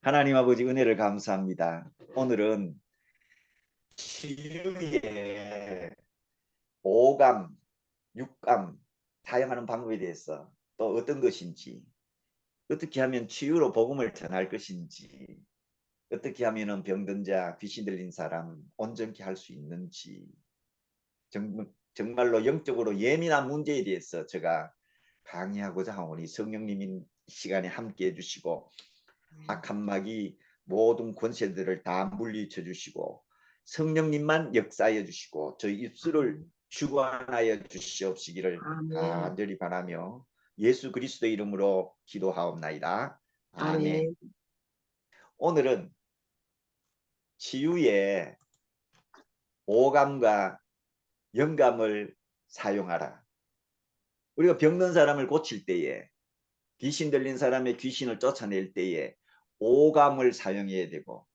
하나님 아버지 은혜를 감사합니다. 오늘은 치유의 오감, 육감 사용하는 방법에 대해서 또 어떤 것인지, 어떻게 하면 치유로 복음을 전할 것인지, 어떻게 하면 병든 자, 귀신 들린 사람 온전케 할 수 있는지, 정말로 영적으로 예민한 문제에 대해서 제가 강의하고자 하오니 성령님이 시간에 함께 해주시고 악한 마귀 모든 권세들을 다 물리쳐 주시고 성령님만 역사해 주시고 저희 입술을 주관하여 주시옵시기를 아멘. 간절히 바라며 예수 그리스도의 이름으로 기도하옵나이다. 아멘. 아멘. 오늘은 치유의 오감과 영감을 사용하라. 우리가 병든 사람을 고칠 때에, 귀신 들린 사람의 귀신을 쫓아낼 때에 오감을 사용해야 되고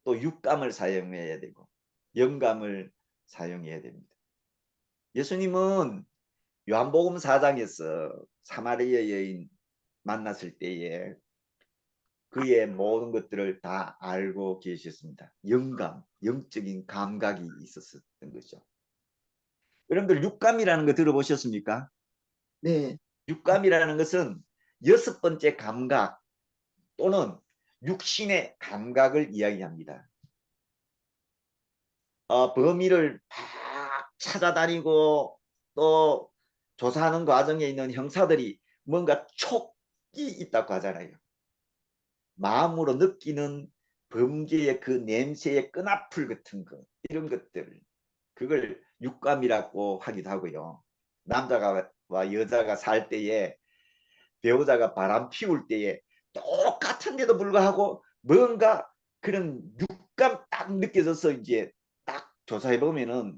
또 육감을 사용해야 되고 영감을 사용해야 됩니다. 예수님은 요한복음 4장에서 사마리아 여인 만났을 때에 그의 모든 것들을 다 알고 계셨습니다. 영감, 영적인 감각이 있었던 거죠. 여러분들 육감이라는 거 들어보셨습니까? 네. 육감이라는 것은 여섯 번째 감각 또는 육신의 감각을 이야기합니다. 범인을 막 찾아다니고 또 조사하는 과정에 있는 형사들이 뭔가 촉이 있다고 하잖아요. 마음으로 느끼는 범죄의 그 냄새의 끈앞풀 같은 것, 이런 것들, 그걸 육감이라고 하기도 하고요. 남자와 여자가 살 때에 배우자가 바람 피울 때에 똑같은데도 불구하고 뭔가 그런 육감 딱 느껴져서 이제 딱 조사해 보면은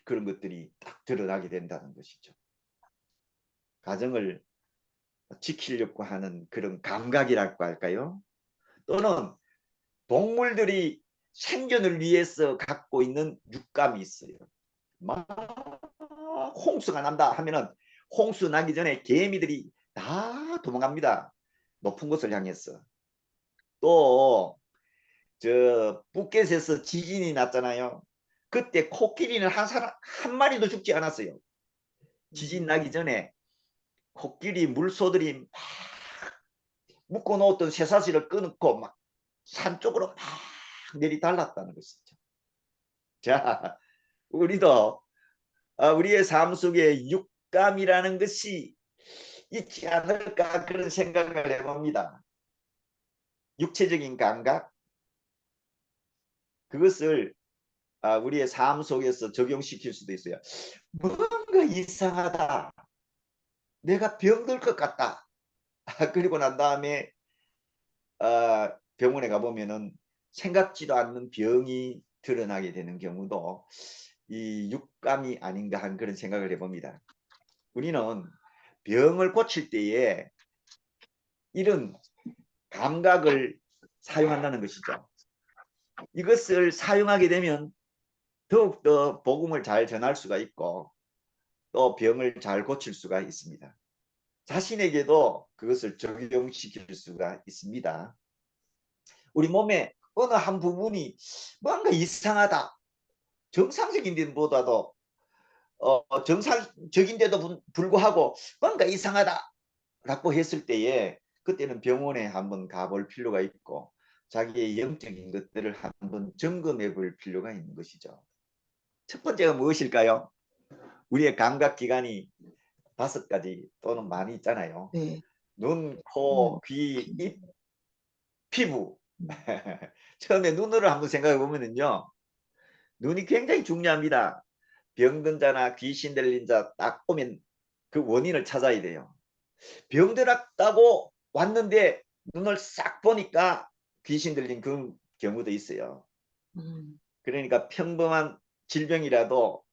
그런 것들이 딱 드러나게 된다는 것이죠. 가정을 지키려고 하는 그런 감각이랄까 할까요? 또는 동물들이 생존을 위해서 갖고 있는 육감이 있어요. 막 홍수가 난다 하면은 홍수 나기 전에 개미들이 다 도망갑니다. 높은 곳을 향해서. 또 저 푸켓에서 지진이 났잖아요. 그때 코끼리는 한 마리도 죽지 않았어요. 지진 나기 전에 코끼리 물소들이 막 묶어놓았던 쇠사슬을 끊고 막 산 쪽으로 막 내리달랐다는 것이죠. 자, 우리도 우리의 삶 속에 육감이라는 것이 있지 않을까 그런 생각을 해봅니다. 육체적인 감각, 그것을 우리의 삶 속에서 적용시킬 수도 있어요. 뭔가 이상하다. 내가 병들 것 같다. 그리고 난 다음에 병원에 가보면은 생각지도 않는 병이 드러나게 되는 경우도 이 육감이 아닌가 하는 그런 생각을 해봅니다. 우리는 병을 고칠 때에 이런 감각을 사용한다는 것이죠. 이것을 사용하게 되면 더욱더 복음을 잘 전할 수가 있고 또 병을 잘 고칠 수가 있습니다. 자신에게도 그것을 적용시킬 수가 있습니다. 우리 몸의 어느 한 부분이 뭔가 이상하다. 정상적인 데보다도 정상적인데도 불구하고 뭔가 이상하다라고 했을 때에 그때는 병원에 한번 가볼 필요가 있고 자기의 영적인 것들을 한번 점검해 볼 필요가 있는 것이죠. 첫 번째가 무엇일까요? 우리의 감각기관이 5가지 또는 많이 있잖아요. 네. 눈, 코, 귀, 피. 입, 피부. 처음에 눈으로 한번 생각해 보면요. 눈이 굉장히 중요합니다. 병든 자나 귀신 들린 자 딱 보면 그 원인을 찾아야 돼요. 병들었다고 왔는데 눈을 싹 보니까 귀신 들린 그 경우도 있어요. 그러니까 평범한 질병이라도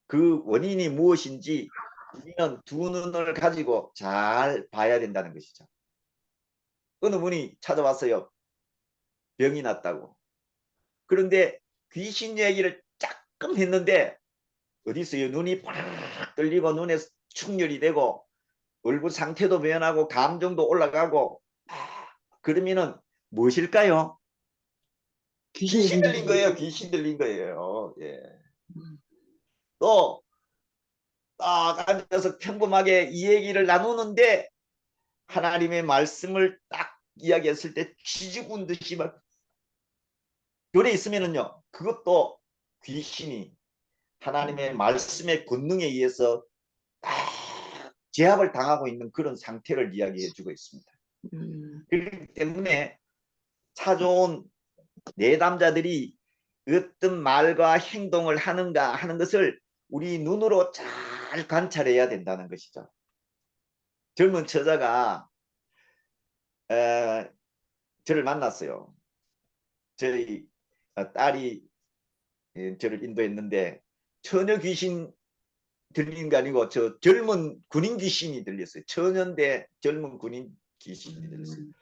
그 원인이 무엇인지 우리는 두 눈을 가지고 잘 봐야 된다는 것이죠. 어느 분이 찾아왔어요. 병이 났다고. 그런데 귀신 얘기를 조금 했는데 어디 있어요? 눈이 팍 떨리고 눈에 충혈이 되고 얼굴 상태도 변하고 감정도 올라가고 그러면은 무엇일까요? 귀신 귀신 들린 들린 거예요. 귀신 들린 거예요. 예. 음, 또 딱 앉아서 평범하게 이 얘기를 나누는데 하나님의 말씀을 딱 이야기했을 때 쥐죽은 듯이 막 열에 있으면은요, 그것도 귀신이 하나님의 말씀의 권능에 의해서 딱 제압을 당하고 있는 그런 상태를 이야기해 주고 있습니다. 음, 그렇기 때문에 찾아온 내담자들이 어떤 말과 행동을 하는가 하는 것을 우리 눈으로 잘 관찰해야 된다는 것이죠. 젊은 처자가 저를 만났어요. 저희 딸이 저를 인도했는데 처녀 귀신 들리는 게 아니고 저 젊은 군인 귀신이 들렸어요. 처녀인데 젊은 군인 귀신이 들렸어요. 음,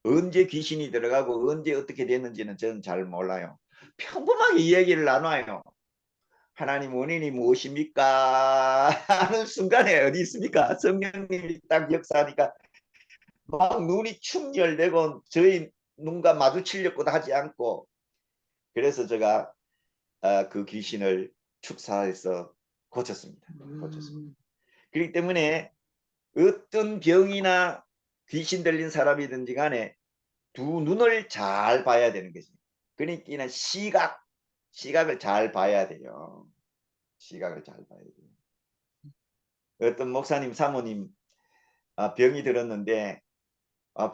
언제 귀신이 들어가고 언제 어떻게 됐는지는 저는 잘 몰라요. 평범하게 이야기를 나눠요. 하나님 원인이 무엇입니까? 하는 순간에 어디 있습니까? 성령님이 딱 역사하니까 막 눈이 충혈되고 저희 눈과 마주치려고도 하지 않고 그래서 제가 그 귀신을 축사해서 고쳤습니다. 고쳤습니다. 음, 그렇기 때문에 어떤 병이나 귀신 들린 사람이든지 간에 두 눈을 잘 봐야 되는 것입니다. 그러니까 시각을 잘 봐야 돼요. 시각을 잘 봐야 돼요. 어떤 목사님, 사모님 병이 들었는데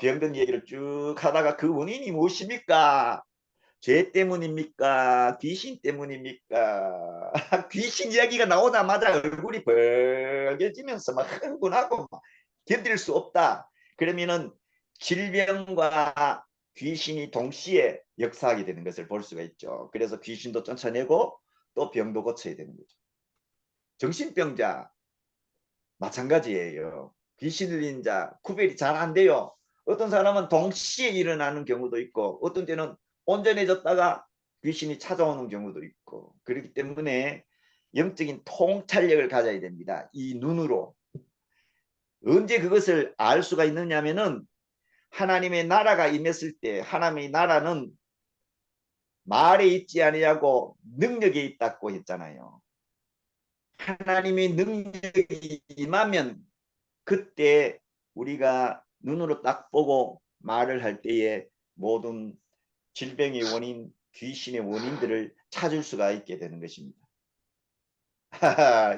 병든 얘기를 쭉 하다가 그 원인이 무엇입니까? 죄 때문입니까? 귀신 때문입니까? 귀신 이야기가 나오자마자 얼굴이 벌개지면서 막 흥분하고 막 견딜 수 없다. 그러면은 질병과 귀신이 동시에 역사하게 되는 것을 볼 수가 있죠. 그래서 귀신도 쫓아내고 또 병도 고쳐야 되는 거죠. 정신병자 마찬가지예요. 귀신 들린 자 구별이 잘 안 돼요. 어떤 사람은 동시에 일어나는 경우도 있고 어떤 때는 온전해졌다가 귀신이 찾아오는 경우도 있고 그렇기 때문에 영적인 통찰력을 가져야 됩니다. 이 눈으로. 언제 그것을 알 수가 있느냐면은 하나님의 나라가 임했을 때 하나님의 나라는 말에 있지 아니하고 능력에 있다고 했잖아요. 하나님의 능력이 임하면 그때 우리가 눈으로 딱 보고 말을 할 때에 모든 질병의 원인, 귀신의 원인들을 찾을 수가 있게 되는 것입니다.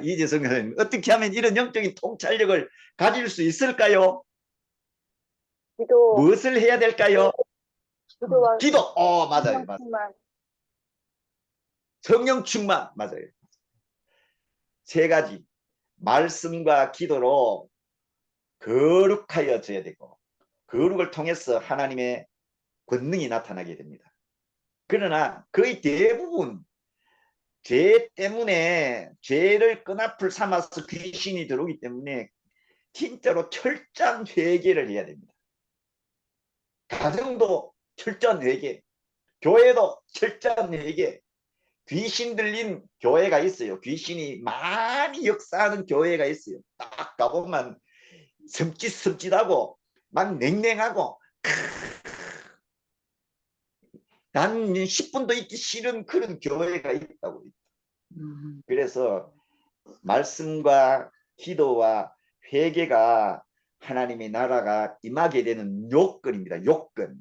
이재성 선생님, 어떻게 하면 이런 영적인 통찰력을 가질 수 있을까요? 기도, 무엇을 해야 될까요? 기도와 기도. 맞아요. 맞아요. 성령만. 성령 충만. 맞아요. 세 가지. 말씀과 기도로 거룩하여져야 되고 거룩을 통해서 하나님의 권능이 나타나게 됩니다. 그러나 거의 대부분 죄 때문에 죄를 끈앞을 삼아서 귀신이 들어오기 때문에 진짜로 철저한 회개를 해야 됩니다. 가정도 철저한 회개, 교회도 철저한 회개. 귀신 들린 교회가 있어요. 귀신이 많이 역사하는 교회가 있어요. 딱 가보면 섬찟섬찟하고 막 냉랭하고 난 10분도 있기 싫은 그런 교회가 있다고. 그래서 말씀과 기도와 회개가 하나님의 나라가 임하게 되는 요건입니다. 요건.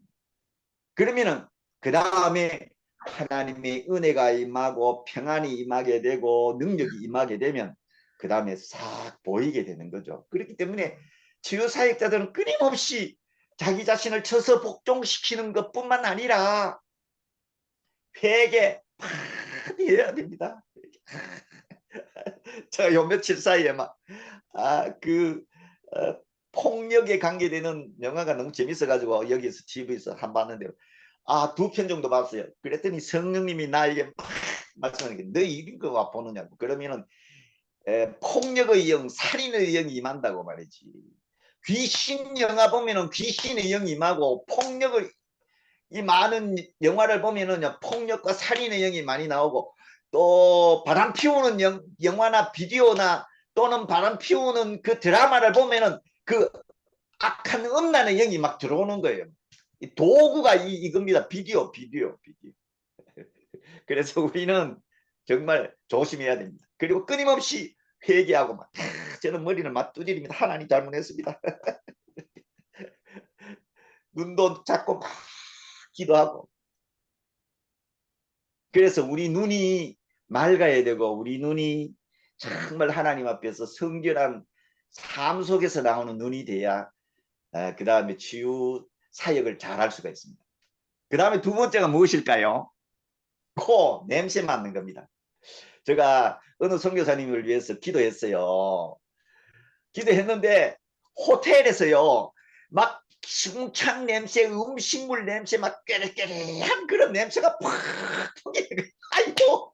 그러면은 그 다음에 하나님의 은혜가 임하고 평안이 임하게 되고 능력이 임하게 되면 그 다음에 싹 보이게 되는 거죠. 그렇기 때문에 치유사역자들은 끊임없이 자기 자신을 쳐서 복종시키는 것뿐만 아니라 회개 많이 해야 됩니다. 제가 요 며칠 사이에 막 폭력에 관계되는 영화가 너무 재밌어가지고 여기서 TV에서 한 봤는데 두 편 정도 봤어요. 그랬더니 성령님이 나에게 막 말씀하는 게 너 이런 거 보느냐고. 그러면은 폭력의 영, 살인의 영이 임한다고 말이지. 귀신 영화 보면은 귀신의 영이 임하고 폭력을 이 많은 영화를 보면은요 폭력과 살인의 영이 많이 나오고 또 바람 피우는 영화나 비디오나 또는 바람 피우는 그 드라마를 보면은 그 악한 음란의 영이 막 들어오는 거예요. 이 도구가 이겁니다. 비디오. 그래서 우리는 정말 조심해야 됩니다. 그리고 끊임없이 회개하고 막 저는 머리를 막 두드립니다. 하나님 잘못했습니다. 눈도 잡고 막 기도하고. 그래서 우리 눈이 맑아야 되고 우리 눈이 정말 하나님 앞에서 성결한 삶 속에서 나오는 눈이 돼야 그 다음에 치유 사역을 잘할 수가 있습니다. 그 다음에 두 번째가 무엇일까요? 코, 냄새 맡는 겁니다. 제가 어느 선교사님을 위해서 기도했어요. 기도했는데 호텔에서요. 막 중창 냄새, 음식물 냄새, 막 꾀레꾀레한 그런 냄새가 팍 풍기는 거예요.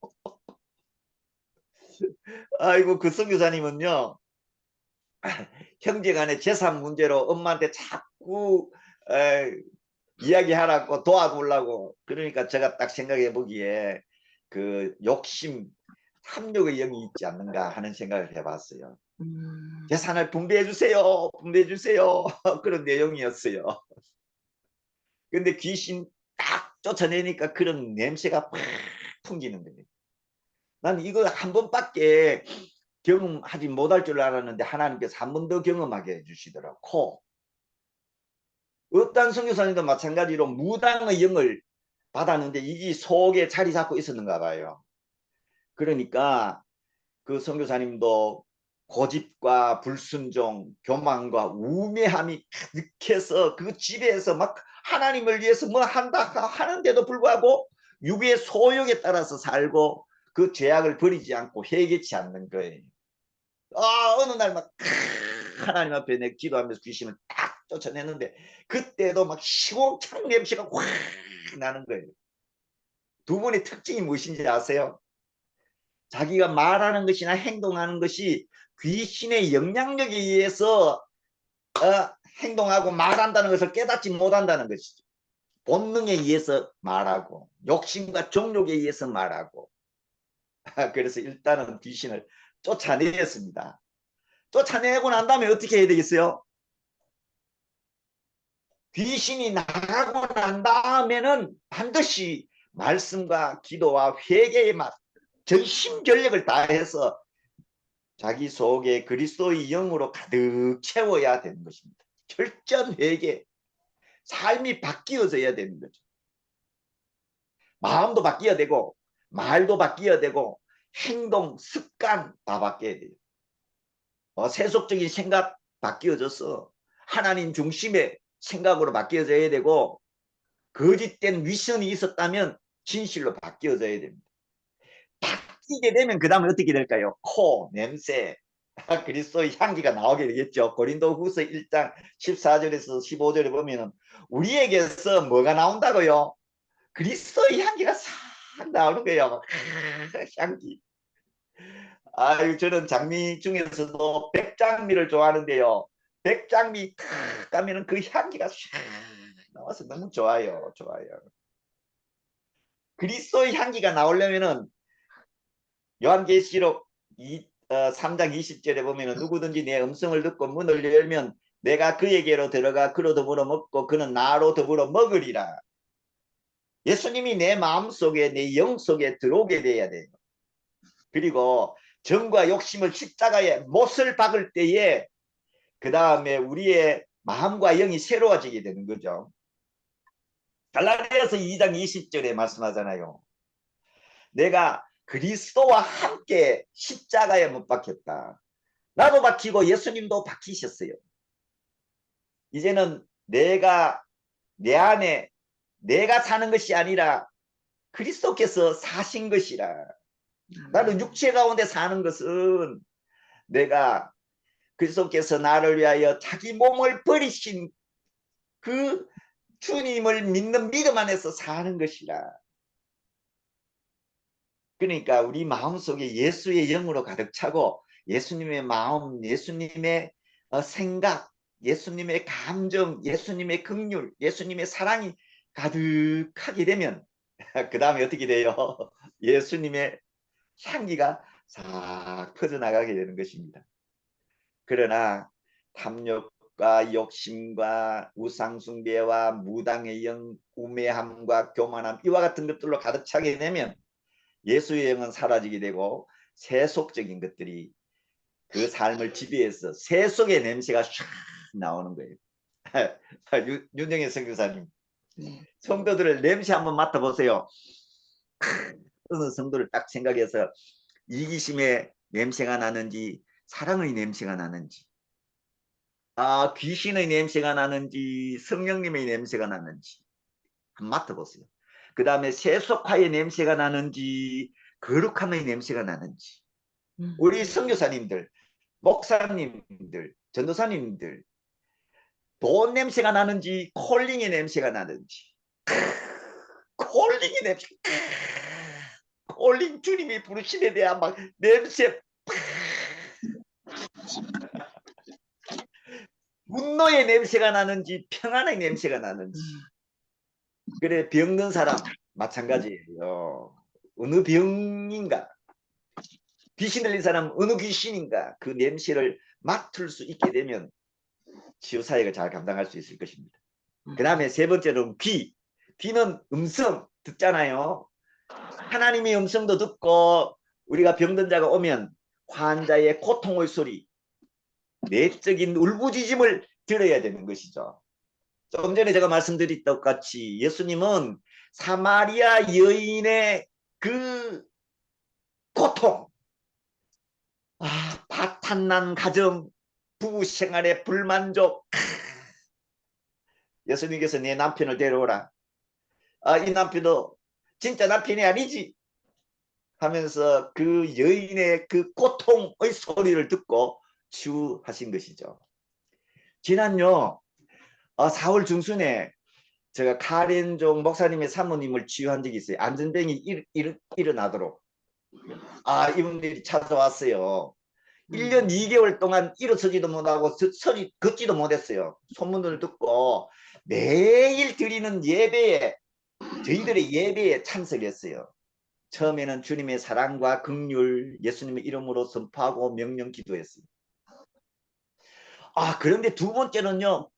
아이고 그 선교사님은요. 형제간의 재산 문제로 엄마한테 자꾸 이야기하라고 도와주려고. 그러니까 제가 딱 생각해 보기에 그 욕심, 탐욕의 영이 있지 않는가 하는 생각을 해봤어요. 재산을 분배해 주세요. 분배해 주세요. 그런 내용이었어요. 근데 귀신 딱 쫓아내니까 그런 냄새가 팍 풍기는 거예요. 난 이거 한 번밖에 경험하지 못할 줄 알았는데 하나님께서 한 번 더 경험하게 해주시더라고. 코. 어떤 선교사님도 마찬가지로 무당의 영을 받았는데 이 속에 자리 잡고 있었는가 봐요. 그러니까 그 선교사님도 고집과 불순종, 교만과 우매함이 가득해서 그 집에서 막 하나님을 위해서 뭐 한다 하는데도 불구하고 육의 소욕에 따라서 살고 그 죄악을 버리지 않고 회개치 않는 거예요. 어느 날 막 하나님 앞에 내 기도하면서 귀신을 딱 쫓아냈는데 그때도 막 시궁창 냄새가 확 나는 거예요. 두 분의 특징이 무엇인지 아세요? 자기가 말하는 것이나 행동하는 것이 귀신의 영향력에 의해서 행동하고 말한다는 것을 깨닫지 못한다는 것이죠. 본능에 의해서 말하고 욕심과 정욕에 의해서 말하고. 그래서 일단은 귀신을 쫓아내었습니다. 쫓아내고 난 다음에 어떻게 해야 되겠어요? 귀신이 나가고 난 다음에는 반드시 말씀과 기도와 회개의 맛, 전심전력을 다해서 자기 속에 그리스도의 영으로 가득 채워야 되는 것입니다. 철저한 회개, 삶이 바뀌어져야 되는 거죠. 마음도 바뀌어야 되고 말도 바뀌어야 되고 행동, 습관 다 바뀌어야 돼요. 세속적인 생각 바뀌어져서 하나님 중심의 생각으로 바뀌어져야 되고 거짓된 위선이 있었다면 진실로 바뀌어져야 됩니다. 바뀌게 되면 그 다음에 어떻게 될까요? 코, 냄새, 그리스도의 향기가 나오게 되겠죠. 고린도후서 1장 14절에서 15절에 보면 우리에게서 뭐가 나온다고요? 그리스도의 향기가 싹 나오는 거예요. 향기. 아유, 저는 장미 중에서도 백장미를 좋아하는데요. 백장미 탁 가면은 그 향기가 싹 나와서 너무 좋아요. 좋아요. 그리스도의 향기가 나오려면은 요한계시록 3장 20절에 보면 누구든지 내 음성을 듣고 문을 열면 내가 그에게로 들어가 그로 더불어 먹고 그는 나로 더불어 먹으리라. 예수님이 내 마음속에 내 영속에 들어오게 돼야 돼요. 그리고 정과 욕심을 십자가에 못을 박을 때에 그 다음에 우리의 마음과 영이 새로워지게 되는 거죠. 갈라디아서 2장 20절에 말씀하잖아요. 내가 그리스도와 함께 십자가에 못 박혔다. 나도 박히고 예수님도 박히셨어요. 이제는 내가 내 안에 내가 사는 것이 아니라 그리스도께서 사신 것이라. 나는 육체 가운데 사는 것은 내가 그리스도께서 나를 위하여 자기 몸을 버리신 그 주님을 믿는 믿음 안에서 사는 것이라. 그러니까 우리 마음속에 예수의 영으로 가득 차고 예수님의 마음, 예수님의 생각, 예수님의 감정, 예수님의 긍휼, 예수님의 사랑이 가득하게 되면 그 다음에 어떻게 돼요? 예수님의 향기가 싹 퍼져나가게 되는 것입니다. 그러나 탐욕, 탐욕과 욕심과 우상숭배와 무당의 영, 우매함과 교만함 이와 같은 것들로 가득 차게 되면 예수의 영은 사라지게 되고 세속적인 것들이 그 삶을 지배해서 세속의 냄새가 샥 나오는 거예요. 윤영애 선교사님, 네. 성도들을 냄새 한번 맡아보세요. 어느 성도를 딱 생각해서 이기심의 냄새가 나는지 사랑의 냄새가 나는지 귀신의 냄새가 나는지 성령님의 냄새가 나는지 한번 맡아보세요. 그 다음에 세속화의 냄새가 나는지 거룩함의 냄새가 나는지 우리 선교사님들, 목사님들, 전도사님들 돈 냄새가 나는지 콜링의 냄새가 나는지 콜링의 냄새 콜링 주님이 부르심에 대한 막 냄새 분노의 냄새가 나는지 평안의 냄새가 나는지 그래 병든 사람 마찬가지예요. 어느 병인가 귀신 들린 사람 어느 귀신인가 그 냄새를 맡을 수 있게 되면 치유사역을 잘 감당할 수 있을 것입니다. 그 다음에 세 번째로는 귀는 음성 듣잖아요. 하나님의 음성도 듣고 우리가 병든 자가 오면 환자의 고통의 소리 내적인 울부짖음을 들어야 되는 것이죠. 조금 전에 제가 말씀드린 똑같이 예수님은 사마리아 여인의 그 고통 파탄난 가정 부부 생활의 불만족 예수님께서 내 남편을 데려오라 이 남편도 진짜 남편이 아니지 하면서 그 여인의 그 고통의 소리를 듣고 치유하신 것이죠. 지난요 4월 중순에 제가 카렌종 목사님의 사모님을 치유한 적이 있어요. 안전병이 일어나도록 이분들이 찾아왔어요. 1년 2개월 동안 일어서지도 못하고 걷지도 못했어요. 소문을 듣고 매일 드리는 예배에 저희들의 예배에 참석했어요. 처음에는 주님의 사랑과 긍휼 예수님의 이름으로 선포하고 명령 기도했어요. 그런데 두 번째는요.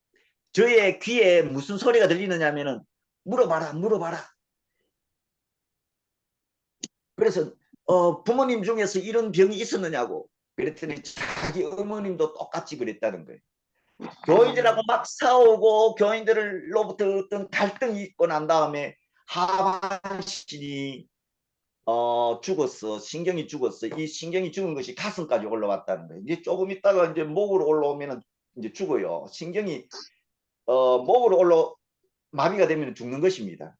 저의 귀에 무슨 소리가 들리느냐 하면은 물어봐라. 그래서 부모님 중에서 이런 병이 있었느냐고 그랬더니 자기 어머님도 똑같이 그랬다는 거예요. 교인들하고 막 싸우고 교인들로부터 어떤 갈등이 있고 난 다음에 하반신이 죽었어. 신경이 죽었어. 이 신경이 죽은 것이 가슴까지 올라왔다는 거예요. 이제 조금 있다가 이제 목으로 올라오면 이제 죽어요. 신경이 목으로 마비가 되면 죽는 것입니다.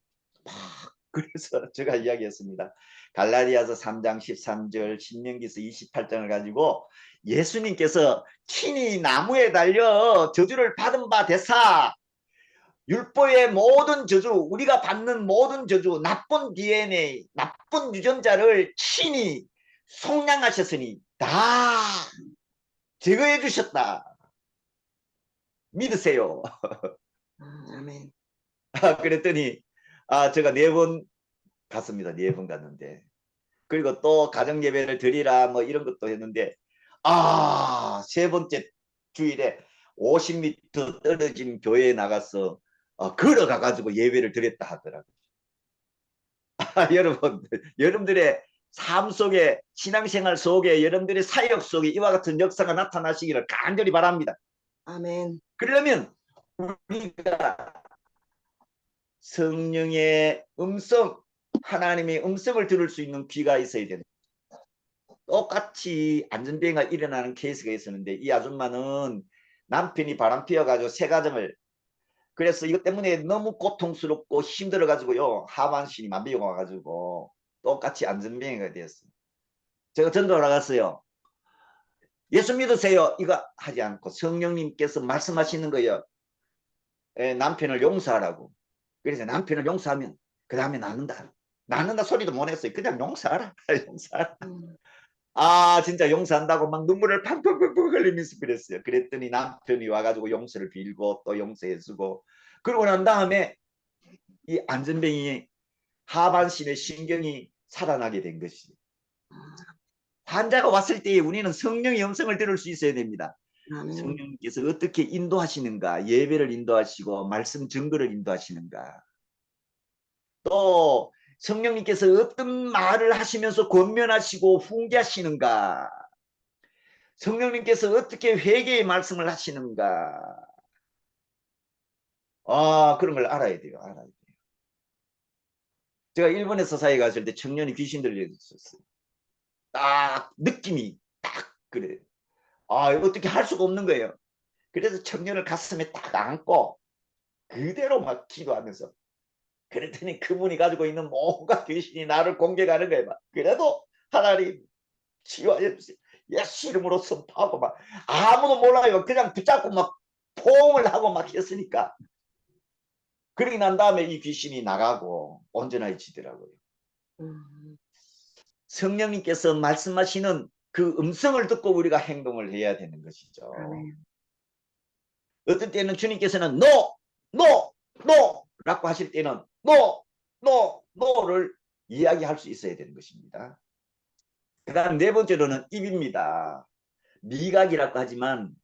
그래서 제가 이야기했습니다. 갈라디아서 3장 13절 신명기서 28장을 가지고 예수님께서 친히 나무에 달려 저주를 받은 바 되사 율법의 모든 저주 우리가 받는 모든 저주 나쁜 DNA 나쁜 유전자를 친히 속량하셨으니 다 제거해 주셨다. 믿으세요. 아멘. 그랬더니 제가 4번 갔습니다. 4번 갔는데 그리고 또 가정 예배를 드리라 뭐 이런 것도 했는데 세 번째 주일에 50m 떨어진 교회에 나가서 걸어가 가지고 예배를 드렸다 하더라고요. 여러분들의 삶 속에 신앙생활 속에 여러분들의 사역 속에 이와 같은 역사가 나타나시기를 간절히 바랍니다. 아멘. 그러려면 우리가 성령의 음성 하나님의 음성을 들을 수 있는 귀가 있어야 됩니다. 똑같이 안전병가 일어나는 케이스가 있었는데 이 아줌마는 남편이 바람 피워가지고 새 가정을 그래서 이것 때문에 너무 고통스럽고 힘들어가지고요 하반신이 만비가 와가지고 똑같이 안전병이가 되었어요. 제가 전도를 나갔어요. 예수 믿으세요 이거 하지 않고 성령님께서 말씀하시는 거예요. 남편을 용서하라고. 그래서 남편을 용서하면 그 다음에 낫는다 소리도 못 했어요. 그냥 용서하라. 용서하라. 진짜 용서한다고 막 눈물을 팡팡팡팡 흘리면서 그랬어요. 그랬더니 남편이 와가지고 용서를 빌고 또 용서해주고 그러고 난 다음에 이 안전병이 하반신의 신경이 살아나게 된 것이 환자가 왔을 때에 우리는 성령의 음성을 들을 수 있어야 됩니다. 아멘. 성령님께서 어떻게 인도하시는가, 예배를 인도하시고 말씀 증거를 인도하시는가, 또 성령님께서 어떤 말을 하시면서 권면하시고 훈계하시는가, 성령님께서 어떻게 회개의 말씀을 하시는가, 그런 걸 알아야 돼요. 알아야 돼요. 제가 일본에서 사회 갔을 때 청년이 귀신 들렸었어요. 딱 느낌이 딱 그래요. 어떻게 할 수가 없는 거예요. 그래서 청년을 가슴에 딱 안고 그대로 막 기도하면서, 그랬더니 그분이 가지고 있는 뭔가 귀신이 나를 공격하는 거예요. 막. 그래도 하나님 치유하여 주세요. 예수 이름으로 선포하고 막 아무도 몰라요. 그냥 붙잡고 막 포옹을 하고 막 했으니까. 그러고 난 다음에 이 귀신이 나가고 온전해지더라고요. 성령님께서 말씀하시는 그 음성을 듣고 우리가 행동을 해야 되는 것이죠. 아멘. 어떤 때는 주님께서는 no, no, no 라고 하실 때는 no, no, no를 이야기할 수 있어야 되는 것입니다. 그 다음 네 번째로는 입입니다. 미각이라고 하지만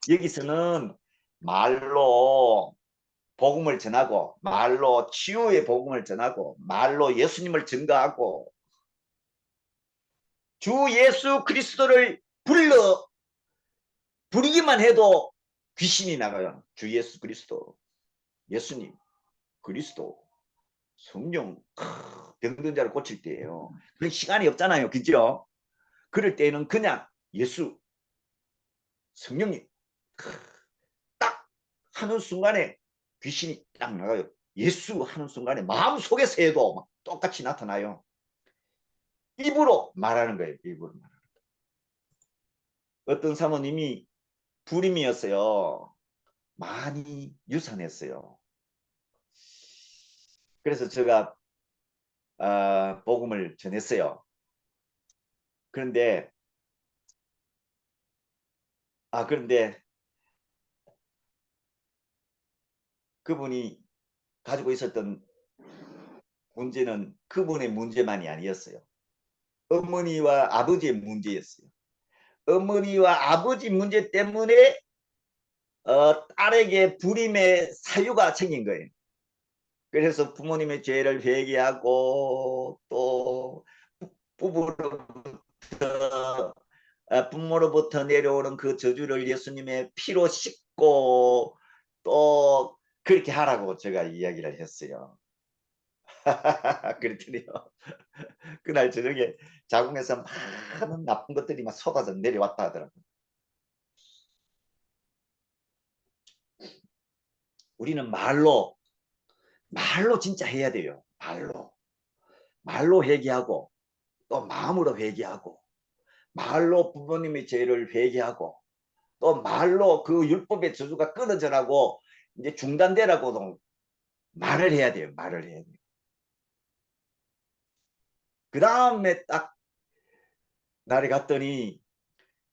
여기서는 말로 복음을 전하고, 말로 치유의 복음을 전하고, 말로 예수님을 증거하고, 주 예수 그리스도를 부르기만 해도 귀신이 나가요. 주 예수 그리스도, 예수님, 그리스도, 성령, 병든 자를 고칠 때예요. 그런 시간이 없잖아요. 그죠? 그럴 때는 그냥 예수, 성령님 딱 하는 순간에 귀신이 딱 나가요. 예수 하는 순간에 마음속에서 해도 막 똑같이 나타나요. 입으로 말하는 거예요. 입으로 말하는 거예요. 어떤 사모님이 불임이었어요. 많이 유산했어요. 그래서 제가 복음을 전했어요. 그런데 그분이 가지고 있었던 문제는 그분의 문제만이 아니었어요. 어머니와 아버지의 문제였어요. 어머니와 아버지 문제 때문에 딸에게 불임의 사유가 생긴 거예요. 그래서 부모님의 죄를 회개하고, 또 부모로부터 내려오는 그 저주를 예수님의 피로 씻고, 또 그렇게 하라고 제가 이야기를 했어요. 그랬더니요, 그날 저녁에 자궁에서 많은 나쁜 것들이 막 쏟아져 내려왔다 하더라고요. 우리는 말로 진짜 해야 돼요. 말로 회개하고, 또 마음으로 회개하고, 말로 부모님의 죄를 회개하고, 또 말로 그 율법의 저주가 끊어져라고, 이제 중단되라고도 말을 해야 돼요. 말을 해야 돼요. 그 다음에 딱 날에 갔더니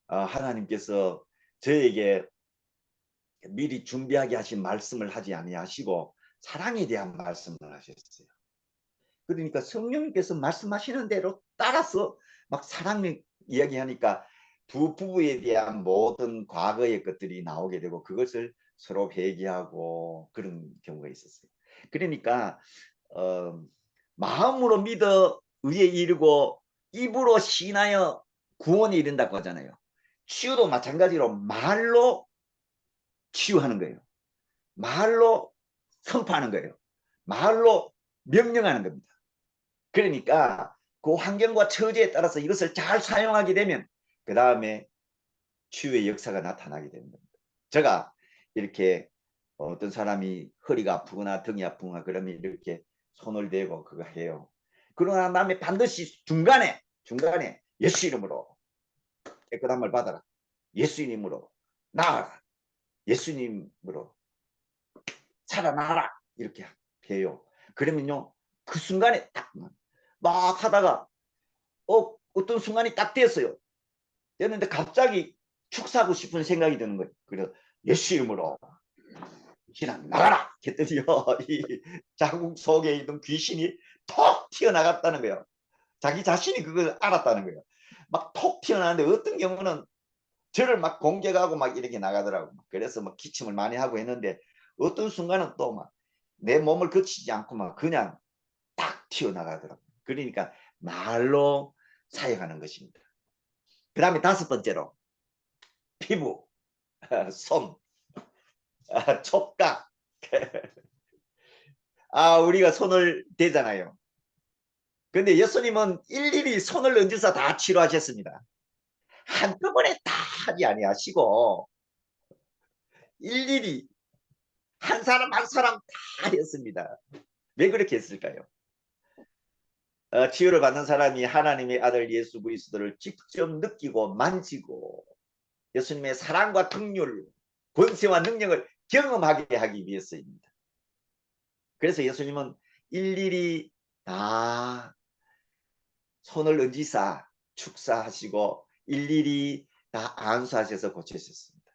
하나님께서 저에게 미리 준비하게 하신 말씀을 하지 아니하시고 사랑에 대한 말씀을 하셨어요. 그러니까 성령님께서 말씀하시는 대로 따라서 막 사랑을 이야기하니까 두 부부에 대한 모든 과거의 것들이 나오게 되고, 그것을 서로 회개하고 그런 경우가 있었어요. 그러니까 마음으로 믿어 의에 이르고 입으로 신하여 구원에 이른다고 하잖아요. 치유도 마찬가지로 말로 치유하는 거예요. 말로 선포하는 거예요. 말로 명령하는 겁니다. 그러니까 그 환경과 처지에 따라서 이것을 잘 사용하게 되면 그 다음에 치유의 역사가 나타나게 되는 겁니다. 제가 이렇게 어떤 사람이 허리가 아프거나 등이 아프거나 그러면 이렇게 손을 대고 그거 해요. 그러고 난 다음에 반드시 중간에 예수 이름으로 깨끗함을 받아라. 예수 이름으로 나아라. 예수님으로 살아나라. 이렇게 해요. 그러면요, 그 순간에 딱 막 하다가 어떤 순간이 딱 됐어요. 됐는데 갑자기 축사하고 싶은 생각이 드는 거예요. 그래서 예수 이름으로 귀신아 나가라 했더니요, 이 자궁 속에 있는 귀신이 톡 튀어나갔다는 거예요. 자기 자신이 그걸 알았다는 거예요. 막 톡 튀어나왔는데 어떤 경우는 저를 막 공격하고 막 이렇게 나가더라고. 그래서 막 기침을 많이 하고 했는데 어떤 순간은 또 막 내 몸을 거치지 않고 막 그냥 딱 튀어나가더라고. 그러니까 말로 사용하는 것입니다. 그 다음에 다섯 번째로 피부, 손, 촉각. 우리가 손을 대잖아요. 근데 예수님은 일일이 손을 얹어서 다 치료하셨습니다. 한꺼번에 다 하지 아니하시고 일일이 한 사람 한 사람 다 했습니다. 왜 그렇게 했을까요? 치유를 받는 사람이 하나님의 아들 예수 그리스도를 직접 느끼고 만지고 예수님의 사랑과 긍휼, 권세와 능력을 경험하게 하기 위해서입니다. 그래서 예수님은 일일이 다 손을 얹으사 축사하시고 일일이 다 안수하셔서 고치셨습니다.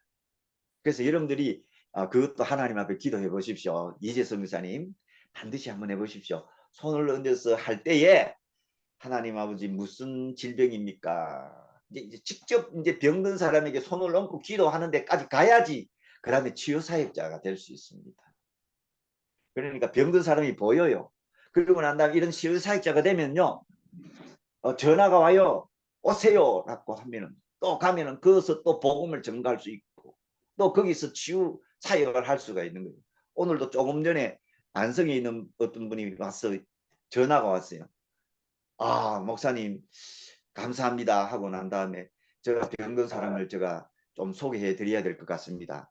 그래서 여러분들이 그것도 하나님 앞에 기도해 보십시오. 이재성 목사님 반드시 한번 해보십시오. 손을 얹어서 할 때에 하나님 아버지 무슨 질병입니까? 이제 직접 이제 병든 사람에게 손을 얹고 기도하는 데까지 가야지 그 다음에 치유 사역자가 될 수 있습니다. 그러니까 병든 사람이 보여요. 그리고 난 다음에 이런 치유 사역자가 되면요. 전화가 와요. 오세요 라고 하면은 또 가면은 거기서 또 복음을 전가할 수 있고 또 거기서 치유 사역을 할 수가 있는 거예요. 오늘도 조금 전에 안성에 있는 어떤 분이 와서 전화가 왔어요. 목사님 감사합니다 하고 난 다음에 제가 병든 사람을 제가 좀 소개해 드려야 될 것 같습니다.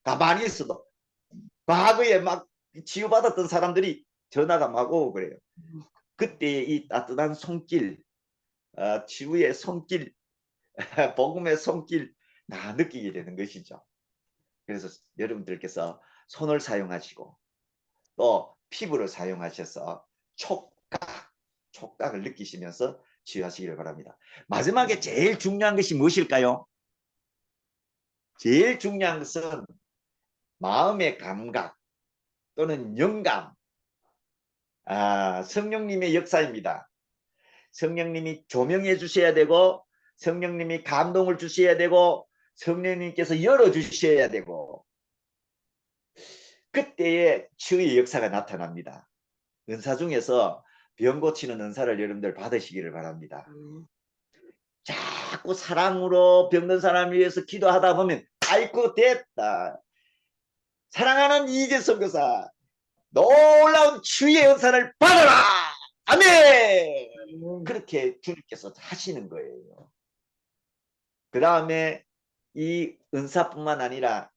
가만히 있어도 과거에 막 치유받았던 사람들이 전화가 막 오고 그래요. 그때 이 따뜻한 손길, 치유의 손길, 복음의 손길 다 느끼게 되는 것이죠. 그래서 여러분들께서 손을 사용하시고 또 피부를 사용하셔서 촉각을 느끼시면서 치유하시기를 바랍니다. 마지막에 제일 중요한 것이 무엇일까요? 제일 중요한 것은 마음의 감각 또는 영감, 성령님의 역사입니다. 성령님이 조명해 주셔야 되고 성령님이 감동을 주셔야 되고 성령님께서 열어주셔야 되고 그때에 치유의 역사가 나타납니다. 은사 중에서 병 고치는 은사를 여러분들 받으시기를 바랍니다. 자꾸 사랑으로 병든 사람을 위해서 기도하다 보면 아이고 됐다. 사랑하는 이재성 교사 놀라운 치유의 은사를 받아라. 아멘. 그렇게 주님께서 하시는 거예요. 그 다음에 이 은사뿐만 아니라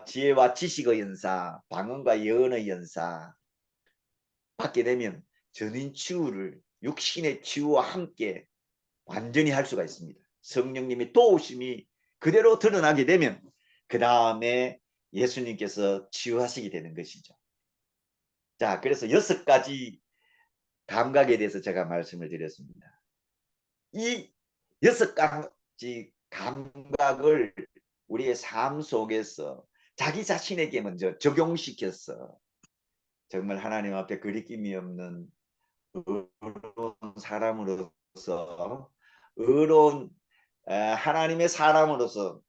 지혜와 지식의 연사, 방언과 예언의 연사 받게 되면 전인 치유를 육신의 치유와 함께 완전히 할 수가 있습니다. 성령님의 도우심이 그대로 드러나게 되면 그 다음에 예수님께서 치유하시게 되는 것이죠. 자, 그래서 6가지 감각에 대해서 제가 말씀을 드렸습니다. 이 6가지 감각을 우리의 삶 속에서 자기 자신에게 먼저 적용시켜서 정말 하나님 앞에 거리낌이 없는 의로운 사람으로서 의로운 하나님의 사람으로서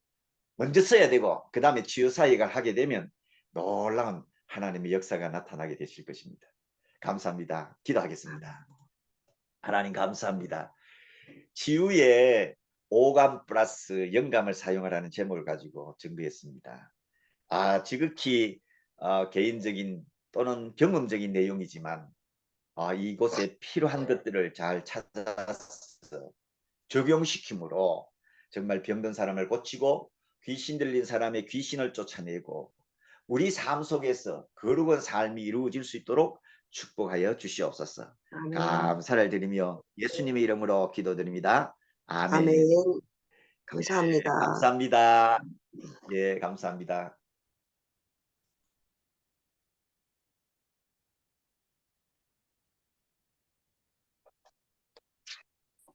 먼저 써야 되고 그 다음에 치유 사역을 하게 되면 놀라운 하나님의 역사가 나타나게 되실 것입니다. 감사합니다. 기도하겠습니다. 하나님 감사합니다. 치유의 오감 플러스 영감을 사용하라는 제목을 가지고 준비했습니다. 지극히 개인적인 또는 경험적인 내용이지만 이곳에 필요한 것들을 잘 찾아서 적용시킴으로 정말 병든 사람을 고치고 귀신 들린 사람의 귀신을 쫓아내고 우리 삶 속에서 거룩한 삶이 이루어질 수 있도록 축복하여 주시옵소서. 아멘. 감사를 드리며 예수님의 이름으로 기도드립니다. 아멘. 아멘. 감사합니다. 감사합니다. 예, 감사합니다.